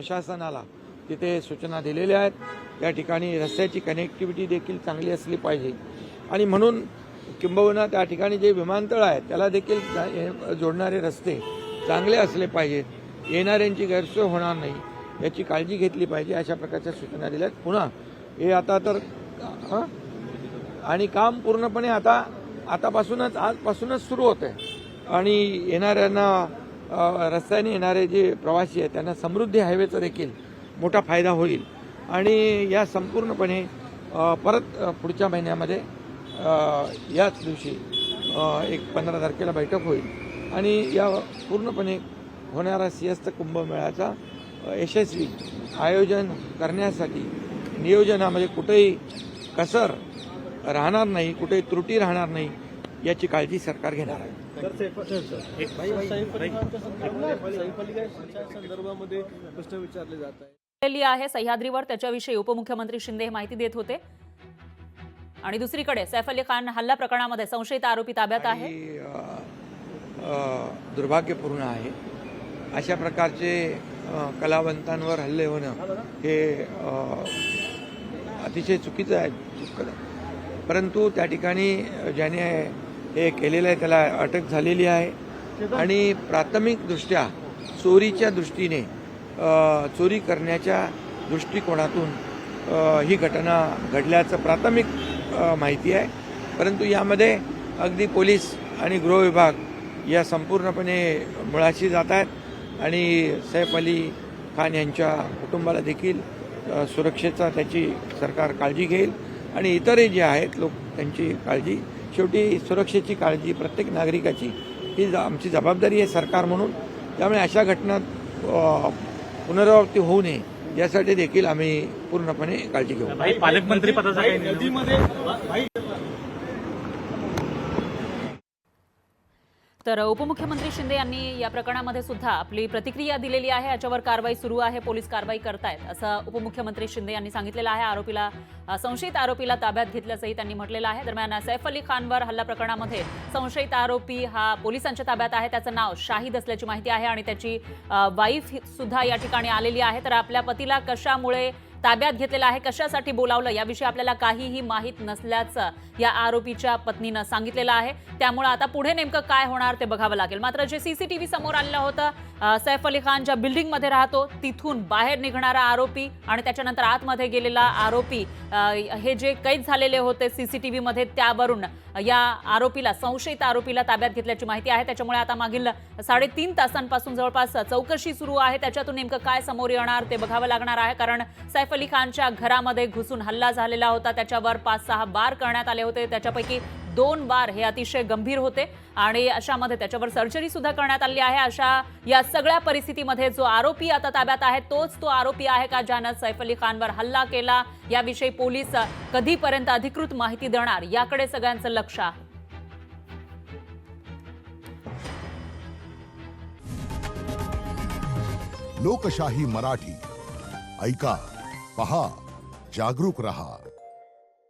प्रशासनाला तिथे सूचना दिलेल्या आहेत। त्या ठिकाणी रस्त्याची कनेक्टिव्हिटी देखील चांगली असली पाहिजे आणि म्हणून किंबहुना त्या ठिकाणी जे विमानतळ आहे त्याला देखील जोडणारे रस्ते चांगले असले पाहिजेत, येणाऱ्यांची गैरसोय होणार नाही याची काळजी घेतली पाहिजे, अशा प्रकारच्या सूचना दिल्यात। पुन्हा हे आता तर आणि काम पूर्णपणे आजपासूनच सुरू होत आहे आणि येणाऱ्यांना रस्त्याने येणारे जे प्रवासी आहेत त्यांना समृद्धी हायवेचा देखील मोठा फायदा होईल आणि या संपूर्णपणे परत पुढच्या महिन्यामध्ये याच दिवशी एक 15 तारखेला बैठक होईल आणि या पूर्णपणे होणारा सिंहस्थ कुंभमेळ्याचा यशस्वी आयोजन करण्यासाठी नियोजनामध्ये कुठेही कसर राहणार नाही, कुठेही त्रुटी राहणार नाही याची काळजी सरकार घेणार आहे। संदर्भामध्ये प्रश्न विचारले जात आहे सह्याद्रीवर, त्याच्याविषयी उपमुख्यमंत्री शिंदे माहिती देत होते। आणि दुसरीकडे सैफ अली खान हल्ला प्रकरणामध्ये संशयित आरोपी ताब्यात आहे। दुर्भाग्यपूर्ण आहे अशा प्रकारचे कलावंतांवर हल्ले होणं हे अतिशय चुकीचं आहे, परंतु त्या ठिकाणी ज्याने हे केलेलं आहे त्याला अटक झालेली आहे आणि प्राथमिकदृष्ट्या चोरीच्या दृष्टीने चोरी करण्याच्या दृष्टिकोनातून ही घटना घडल्याचं प्राथमिक माहिती आहे, परंतु यामध्ये अगदी पोलीस आणि गृह विभाग या संपूर्णपणे मुळाशी जात आहेत आणि सैफ अली खान यांच्या कुटुंबाला देखील सुरक्षेचा त्याची सरकार काळजी घेईल आणि इतरही जे आहेत लोक त्यांची काळजी, शेवटी सुरक्षेची काळजी प्रत्येक नागरिकाची ही आमची जबाबदारी आहे सरकार म्हणून। त्यामुळे अशा घटना पुनरावृत्ती होऊ नये यासाठी देखील आम्ही पूर्णपणे काळजी घेऊ। पालकमंत्री पदाचा तर उपमुख्यमंत्री शिंदे यांनी या प्रकरणामध्ये सुद्धा आपली प्रतिक्रिया दिलेली आहे। याच्यावर कारवाई सुरू आहे, पोलीस कारवाई करतायत असं उपमुख्यमंत्री शिंदे यांनी सांगितलेलं आहे। संशयित आरोपीला ताब्यात घेतल्याचंही त्यांनी म्हटलेलं आहे। दरम्यान सैफ अली खानवर हल्ला प्रकरणामध्ये संशयित आरोपी हा पोलिसांच्या ताब्यात आहे। त्याचं नाव शाहिद असल्याची माहिती आहे आणि त्याची वाईफ सुद्धा या ठिकाणी आलेली आहे। तर आपल्या पतीला कशामुळे ताब्यात घेतलेला आहे, कशासाठी बोलावलं याविषयी आपल्याला काहीही माहीत नसल्याचं या आरोपीच्या पत्नीनं सांगितलेलं आहे। त्यामुळे आता पुढे नेमकं काय होणार ते बघावं लागेल। मात्र जे सीसीटीव्ही समोर आलेलं होतं, सैफ अली खान ज्या बिल्डिंगमध्ये राहतो तिथून बाहेर निघणारा आरोपी आणि त्याच्यानंतर आतमध्ये गेलेला आरोपी, हे जे कैद झालेले होते सीसीटीव्ही मध्ये, त्यावरून या आरोपीला, संशयित आरोपीला ताब्यात घेतल्याची माहिती आहे। त्याच्यामुळे आता मागील 3.5 तासांपासून जवळपास चौकशी सुरू आहे। त्याच्यातून नेमकं काय समोर येणार ते बघावं लागणार आहे, कारण सैफ अली खानच्या घरामध्ये घुसून हल्ला झालेला होता। त्याच्यावर 5-6 बार करण्यात आले होते, त्याच्यापैकी 2 बार हे अतिशय गंभीर होते आणि अशामध्ये त्याच्यावर सर्जरी सुद्धा करण्यात आली आहे। अशा या सगळ्या परिस्थितीमध्ये जो आरोपी आता ताब्यात आहे तोच तो आरोपी आहे का ज्यानं सैफ अली खानवर हल्ला केला, याविषयी पोलीस कधीपर्यंत अधिकृत माहिती देणार याकडे सगळ्यांचं लक्ष आहे। लोकशाही मराठी ऐका, पहा, जागरूक रहा।